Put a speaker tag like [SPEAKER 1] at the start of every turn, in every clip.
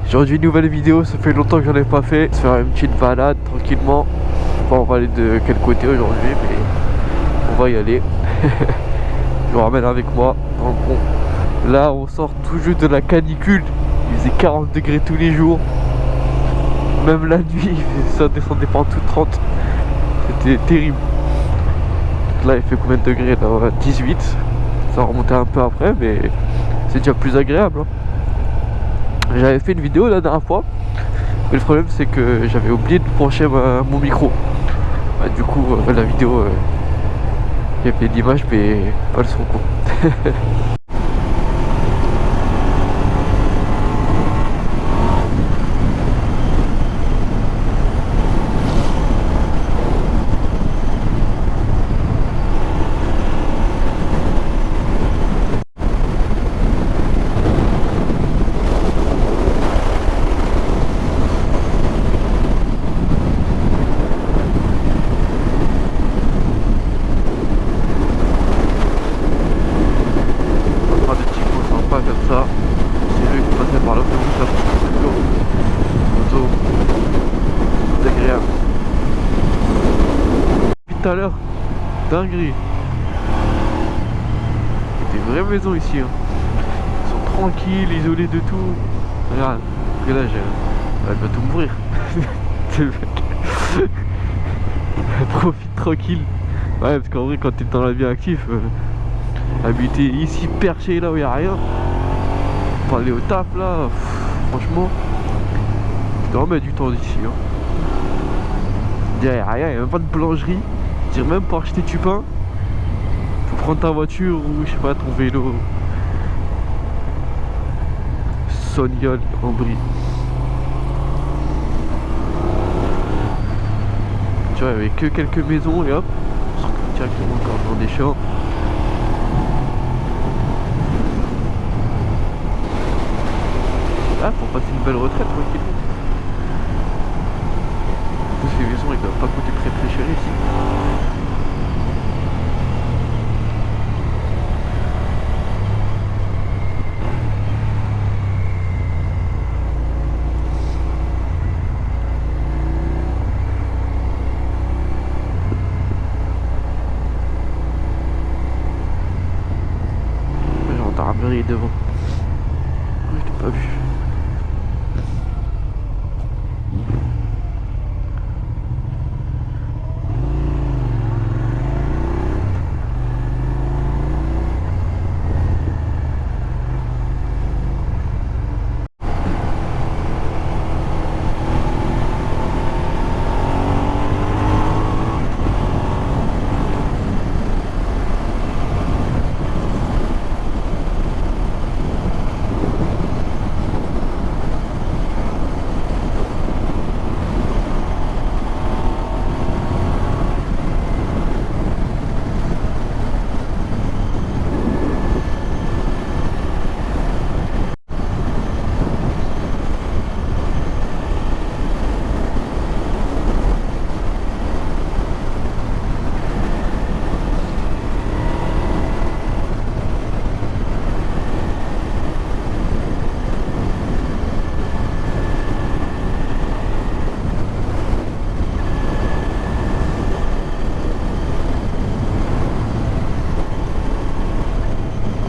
[SPEAKER 1] Aujourd'hui une nouvelle vidéo, ça fait longtemps que j'en ai pas fait. Se faire une petite balade tranquillement. Bon, on va aller de quel côté aujourd'hui, mais on va y aller. Je vous ramène avec moi dans le pont. Là on sort tout juste de la canicule. Il faisait 40 degrés tous les jours. Même la nuit ça descendait pas en tout 30. C'était terrible. Là il fait combien de degrés là? 18. Ça va remonter un peu après, mais c'est déjà plus agréable, hein. J'avais fait une vidéo la dernière fois, mais le problème c'est que j'avais oublié de brancher mon micro. Bah, du coup la vidéo il y avait l'image mais pas le son quoi. Comme ça, c'est lui qui passait par l'autobus là pour passer de l'eau. Moto, c'est agréable. Depuis tout à l'heure, dinguerie. Des vraies maisons ici, hein. Ils sont tranquilles, isolés de tout. Regarde, que là elle va tout mourir. C'est le mec. Elle profite tranquille. Ouais, parce qu'en vrai, quand t'es dans la vie active, habiter ici perché là où il n'y a rien. Pour aller au taf là, franchement, tu dois remettre du temps d'ici, hein. Il n'y a rien, il n'y a même pas de boulangerie. Je dirais même pour acheter du pain, faut prendre ta voiture ou je sais pas, ton vélo. Soniol en brie. Tu vois, il n'y avait que quelques maisons et hop, on sort directement encore dans des champs. Ah, pour passer une belle retraite tranquillement. Tous ces maisons ils doivent pas coûter très très cher ici. La gendarmerie est devant. Je l'ai pas vu.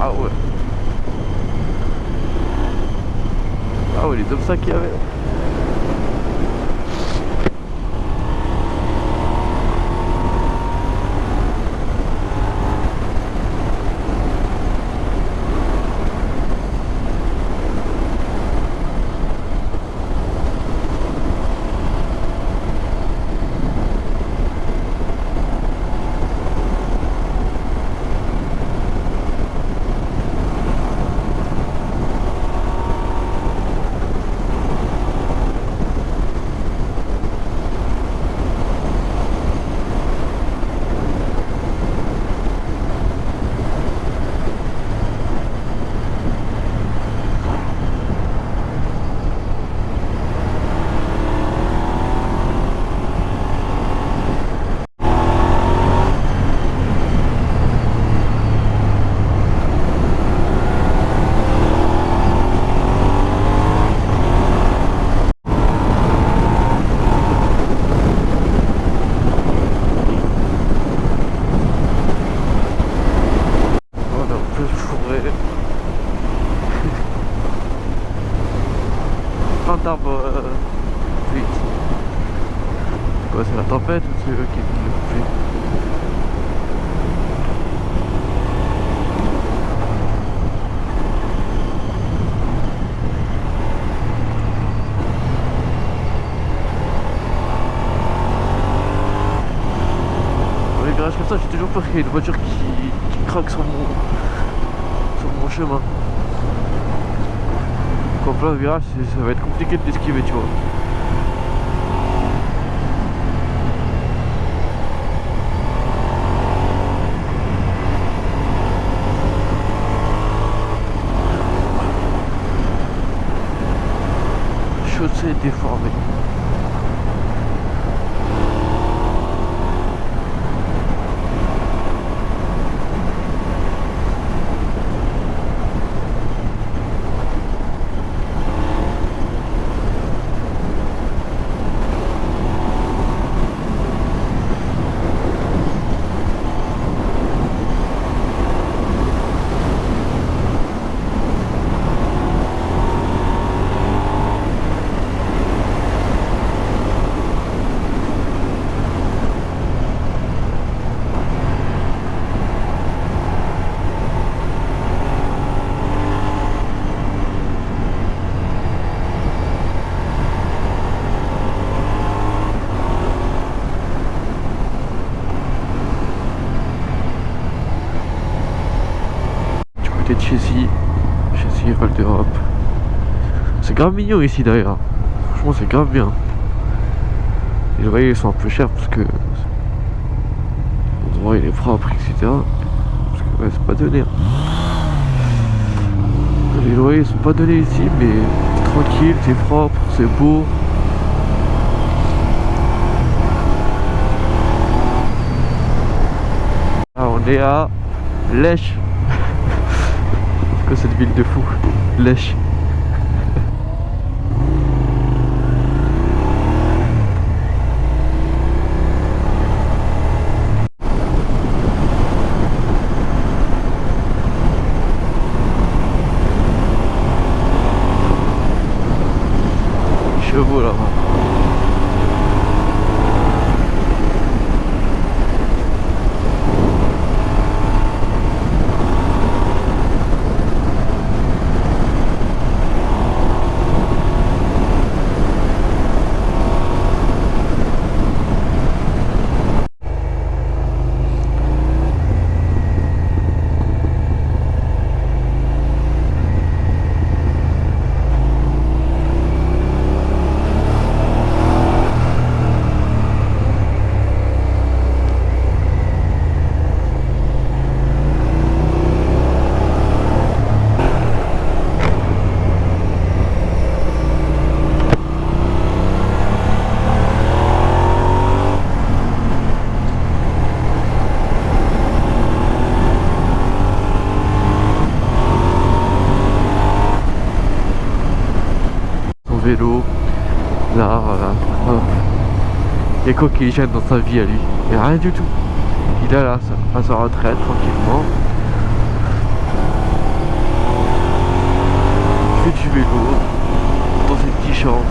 [SPEAKER 1] Ah ouais. Ah ouais, les obstacles qu'il y avait. plein d'arbres vite. C'est quoi, c'est la tempête ou c'est eux qui viennent le couper? Dans les virages comme ça, j'ai toujours peur qu'il y ait une voiture qui craque sur mon chemin. En plein virage, ça va être compliqué de l'esquiver, tu vois. Chaussée déformée. De Chessy Val d'Europe. C'est grave mignon ici d'ailleurs. Franchement c'est grave bien. Les loyers sont un peu chers parce que l'endroit il est propre, etc. Parce que ouais, c'est pas donné. Les loyers sont pas donnés ici, mais c'est tranquille, c'est propre, c'est beau. Ah, on est à Lèche. Cette ville de fou, Lèche. Chevaux là-bas. Vélo, là, voilà. Il y a quoi qui le gêne dans sa vie à lui? Il n'y a rien du tout. Il est là à sa retraite tranquillement. Il fait du vélo dans ses petits champs.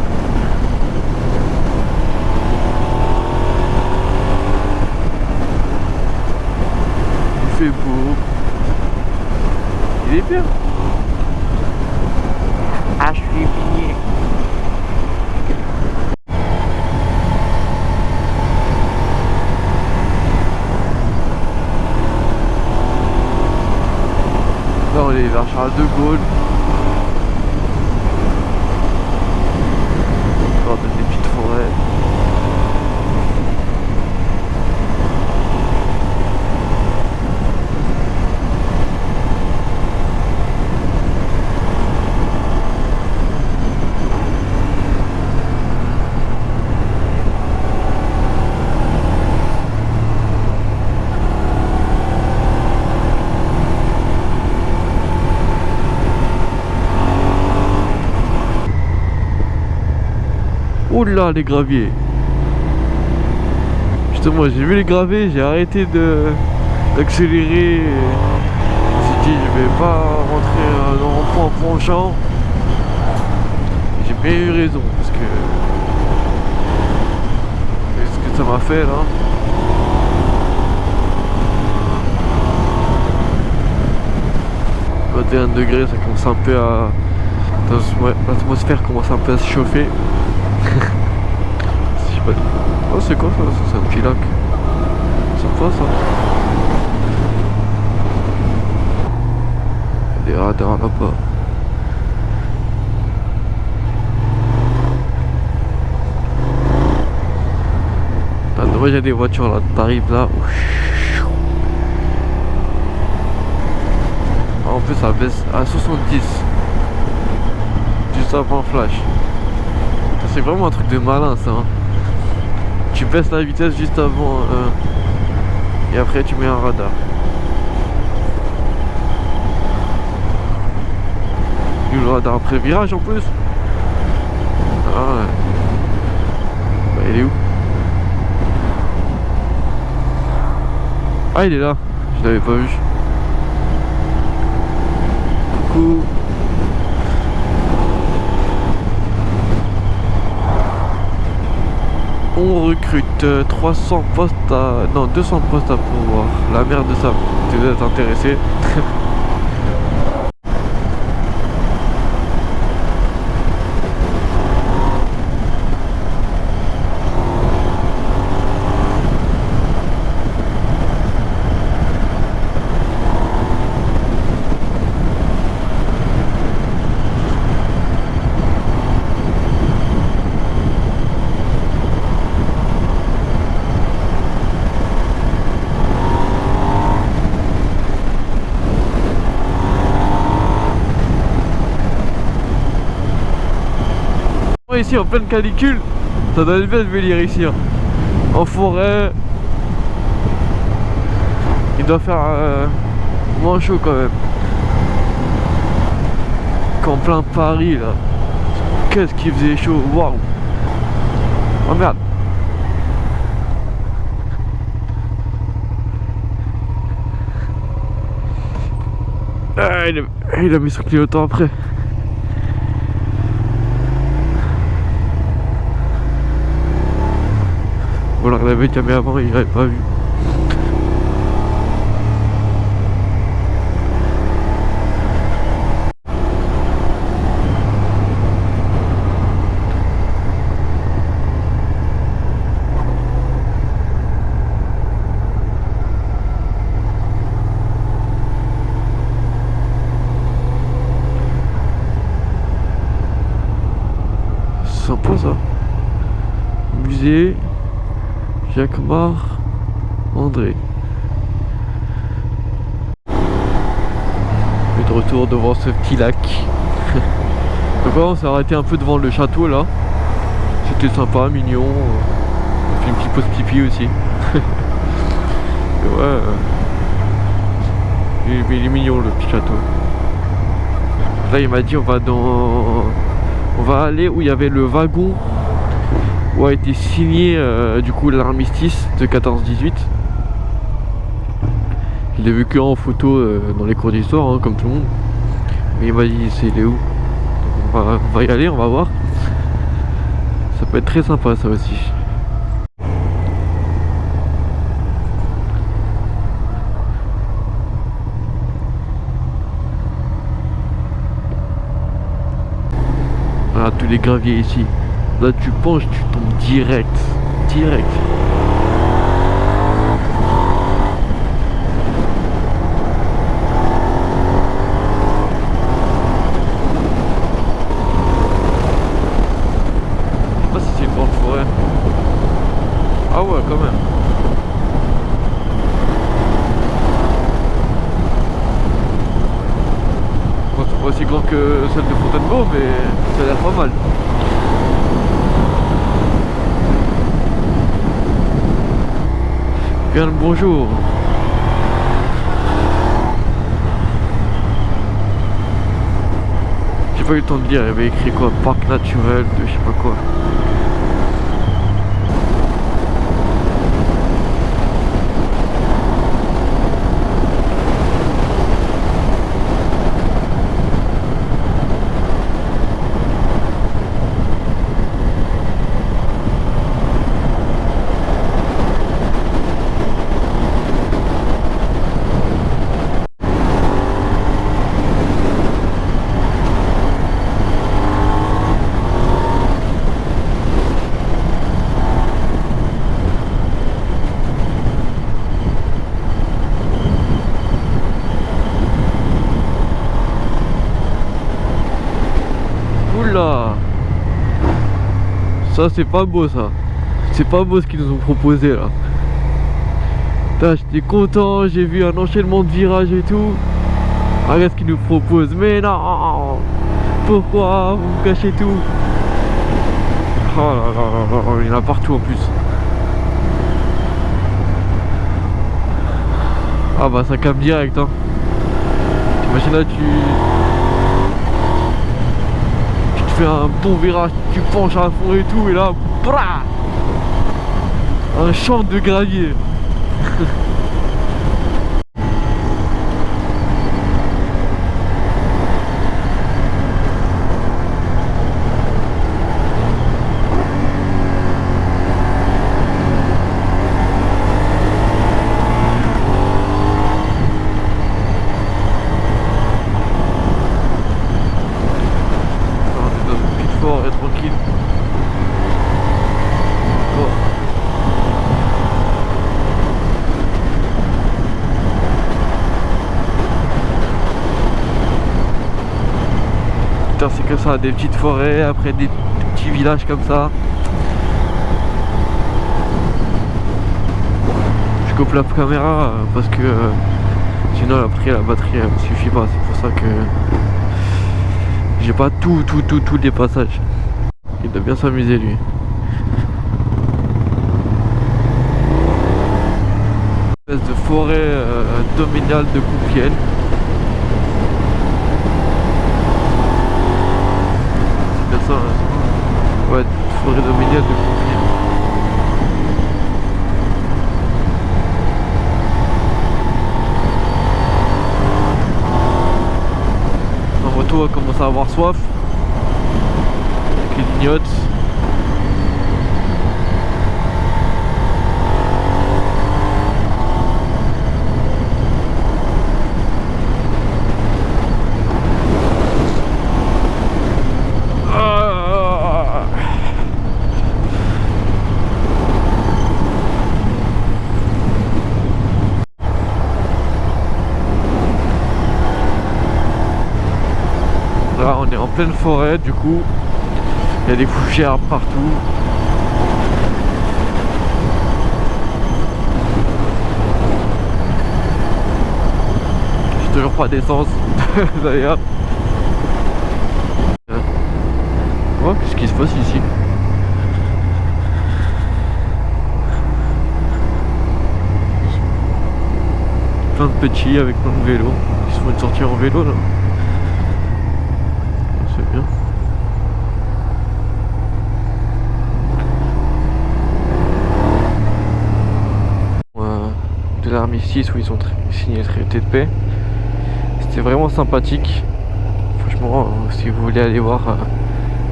[SPEAKER 1] Il fait beau. Il est bien. Ah, je suis bien. Là on est vers Charles de Gaulle. Encore des petites forêts. Oh là, les graviers. Justement, j'ai vu les graviers, j'ai arrêté d'accélérer. Je me suis dit, je vais pas rentrer en rond-point penchant. J'ai jamais eu raison parce que ce que ça m'a fait là. 21 degrés, ça commence un peu à... Ouais, l'atmosphère commence un peu à se chauffer. Je sais pas. Oh, c'est quoi ça? C'est un petit lac. Sympa ça. Il y a des radars là-bas. Dommage, il y a des voitures là. T'arrives là. En plus, ça baisse à 70. Juste avant flash. C'est vraiment un truc de malin ça. Hein. Tu baisses la vitesse juste avant et après tu mets un radar. Le radar après le virage en plus. Ah ouais. Bah, il est où? Ah, il est là. Je l'avais pas vu. Coucou. On recrute 300 postes à... Non, 200 postes à pourvoir. La merde de ça. Si vous êtes intéressé. Ici en pleine canicule, ça donne bien de venir ici hein. En forêt. Il doit faire moins chaud quand même qu'en plein Paris là. Qu'est-ce qu'il faisait chaud, waouh. Oh merde. Ah, il a mis son clignotant après. Ou alors il avait camé avant et il n'avait pas vu. C'est sympa ça. Musée Jacquemart André. Et de retour devant ce petit lac. Donc on s'est arrêté un peu devant le château là. C'était sympa, mignon. On fait une petite pause pipi aussi. Et ouais. Il est mignon le petit château. Là il m'a dit on va aller où il y avait le wagon où a été signé du coup l'armistice de 14-18. Je l'ai vu que en photo dans les cours d'histoire hein, comme tout le monde. Mais il m'a dit c'est où. Donc on va y aller, on va voir. Ça peut être très sympa ça aussi. Voilà tous les graviers ici. Là tu penches, tu tombes direct. Direct. Je sais pas si c'est une grande forêt. Ah ouais quand même. Bon, c'est pas aussi grand que celle de Fontainebleau mais ça a l'air pas mal. Bien le bonjour. J'ai pas eu le temps de lire, il y avait écrit quoi, parc naturel de je sais pas quoi. Ça c'est pas beau ça. C'est pas beau ce qu'ils nous ont proposé là. Putain, j'étais content, j'ai vu un enchaînement de virages et tout. Regarde ce qu'ils nous proposent. Mais non, pourquoi vous cachez tout? Oh là là là là, il y en a partout en plus. Ah bah ça capte direct hein. T'imagines là tu te fais un bon virage, tu penches à fond et tout et là brah, un champ de gravier. Tranquille. Oh. Putain, c'est comme ça, des petites forêts, après des petits villages comme ça. Je coupe la caméra parce que sinon après la batterie elle me suffit pas, c'est pour ça que j'ai pas tous les passages. Il doit bien s'amuser lui. Une espèce de forêt domaniale de Compiègne. C'est bien ça hein. Ouais, forêt domaniale de Compiègne. En retour on commence à avoir soif. Clignote. Là on est en pleine forêt du coup. Il y a des fougères partout. J'ai toujours pas d'essence d'ailleurs. Oh, qu'est-ce qui se passe ici? Plein de petits avec plein de vélos. Ils se font sortir en vélo là. C'est bien. De l'armistice où ils ont signé le traité de paix. C'était vraiment sympathique. Franchement, si vous voulez aller voir,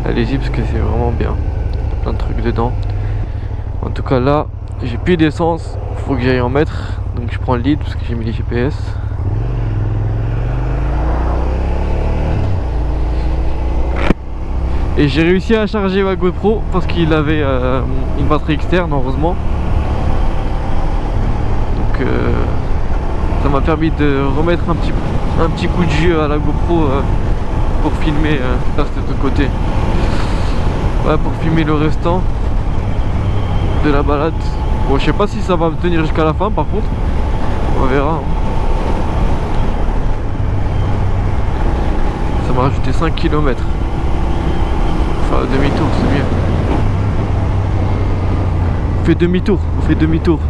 [SPEAKER 1] allez-y parce que c'est vraiment bien. Il y a plein de trucs dedans. En tout cas là, j'ai plus d'essence. Faut que j'aille en mettre. Donc je prends le lead parce que j'ai mis les GPS. Et j'ai réussi à charger ma GoPro parce qu'il avait une batterie externe heureusement. Donc ça m'a permis de remettre un petit coup de jeu à la GoPro pour filmer là c'était de l'autre côté. Ouais, pour filmer le restant de la balade. Bon, je sais pas si ça va me tenir jusqu'à la fin par contre. On verra hein. Ça m'a rajouté 5 km. Enfin demi-tour c'est mieux. On fait demi-tour.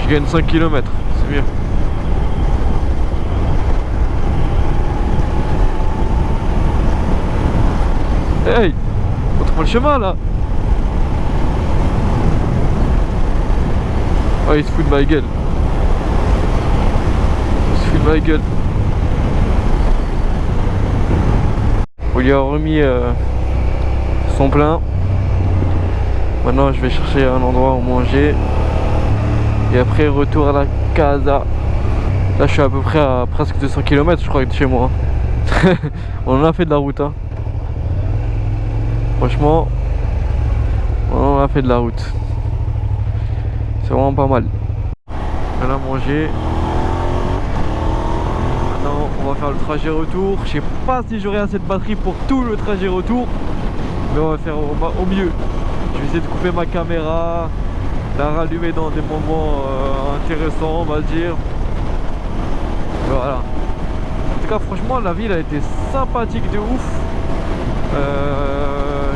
[SPEAKER 1] Je gagne 5 km, c'est mieux. Hey, montre-moi le chemin là. Ah, il se fout de ma gueule. On lui a remis sont pleins. Maintenant je vais chercher un endroit où manger. Et après retour à la casa. Là je suis à peu près à presque 200 km je crois de chez moi. On en a fait de la route hein. Franchement on en a fait de la route. C'est vraiment pas mal. On a mangé. Maintenant on va faire le trajet retour. Je sais pas si j'aurai assez de batterie pour tout le trajet retour, mais on va faire au mieux. Je vais essayer de couper ma caméra, la rallumer dans des moments intéressants on va dire. Voilà. En tout cas franchement la ville a été sympathique de ouf.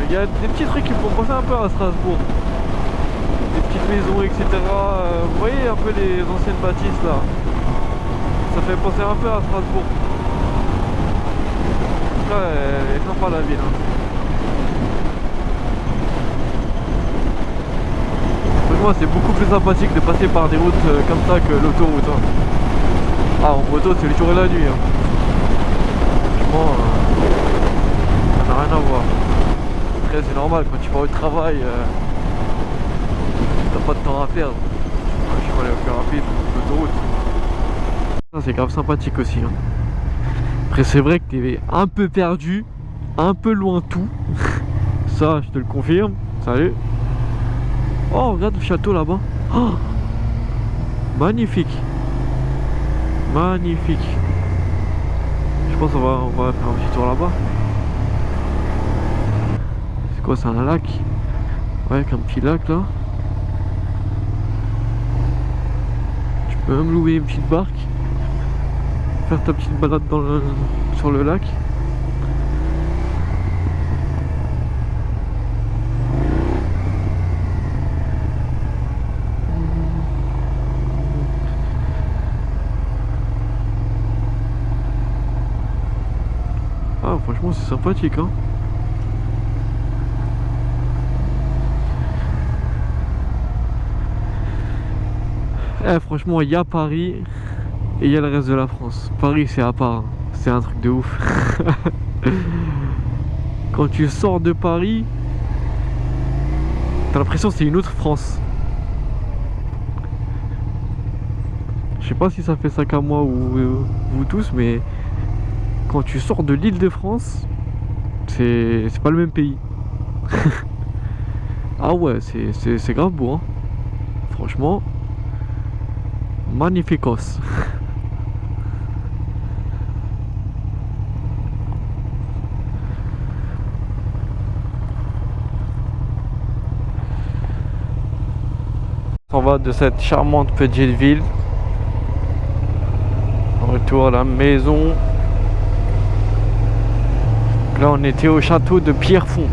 [SPEAKER 1] Il y a des petits trucs qui me font penser un peu à Strasbourg. Des petites maisons etc. Vous voyez un peu les anciennes bâtisses là. Ça fait penser un peu à Strasbourg. Là elle est sympa la ville hein. Franchement c'est beaucoup plus sympathique de passer par des routes comme ça que l'autoroute hein. Ah en moto c'est le jour et la nuit hein. Franchement ça n'a rien à voir. Après c'est normal quand tu vas au travail t'as pas de temps à perdre. Je vais aller au plus rapide, l'autoroute. Ça c'est grave sympathique aussi hein. Après c'est vrai que t'es un peu perdu, un peu loin de tout. Ça je te le confirme. Salut. Oh regarde le château là-bas. Oh, magnifique. Magnifique. Je pense qu'on va faire un petit tour là-bas. C'est quoi, c'est un lac? Ouais, avec un petit lac là. Tu peux même louer une petite barque. Faire ta petite balade sur le lac. Ah franchement c'est sympathique hein. Franchement il y a Paris et il y a le reste de la France. Paris c'est à part hein. C'est un truc de ouf. Quand tu sors de Paris t'as l'impression que c'est une autre France. Je sais pas si ça fait ça qu'à moi ou vous tous, mais quand tu sors de l'Île-de-France, c'est pas le même pays. Ah ouais, c'est grave beau hein. Franchement, magnificos. On va de cette charmante petite ville. Retour à la maison. Là on était au château de Pierrefonds.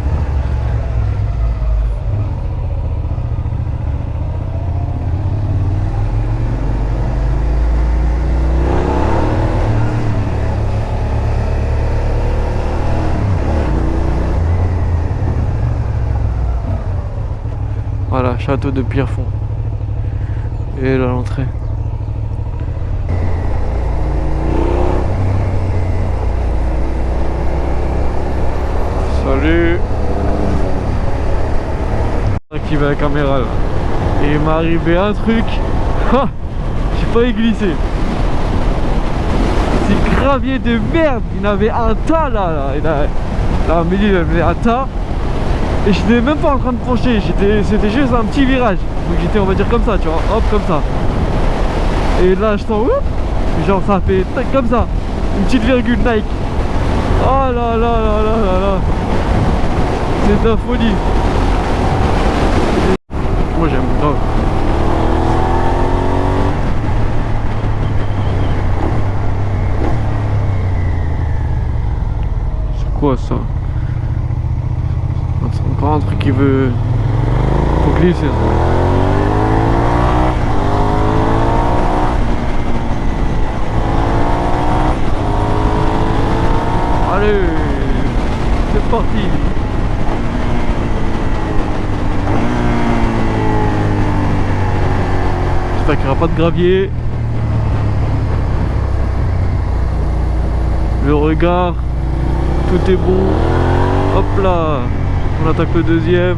[SPEAKER 1] Voilà, château de Pierrefonds. Et là l'entrée. Salut. Activer la caméra là. Et il m'est arrivé un truc. J'ai failli glisser. C'est gravier de merde. Il avait un tas là. Là, Amélie il avait un tas. Et je n'étais même pas en train de pencher. C'était juste un petit virage. Donc j'étais on va dire comme ça, tu vois. Hop comme ça. Et là je sens genre ça fait tac comme ça. Une petite virgule Nike. Oh là là là là là là. C'est de la folie. Moi j'aime grave. C'est quoi ça? C'est encore un truc qui veut... Faut glisser. Allez, c'est parti. J'espère qu'il n'y aura pas de gravier. Le regard, tout est bon. Hop là. On attaque le deuxième.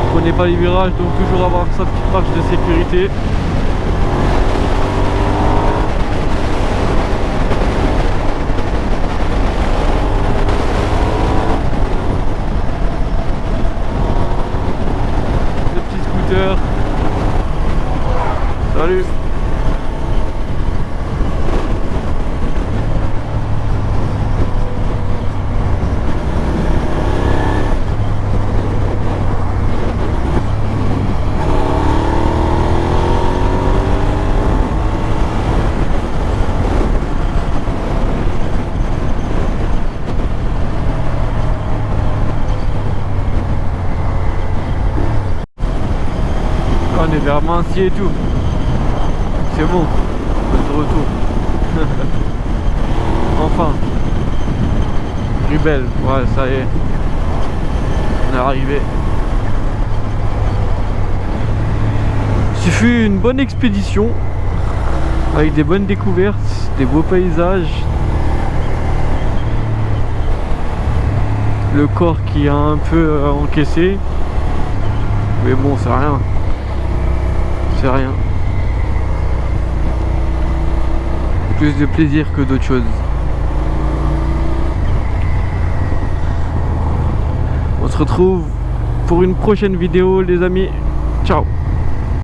[SPEAKER 1] On connaît pas les virages, donc toujours avoir sa petite marge de sécurité. Le petit scooter. Salut. On est vers Mancy et tout. C'est bon. On est de retour. Enfin. Rubel. Ouais, ça y est. On est arrivé. Ce fut une bonne expédition. Avec des bonnes découvertes, des beaux paysages. Le corps qui a un peu encaissé. Mais bon, c'est rien. C'est rien. Plus de plaisir que d'autres choses. On se retrouve pour une prochaine vidéo les amis. Ciao.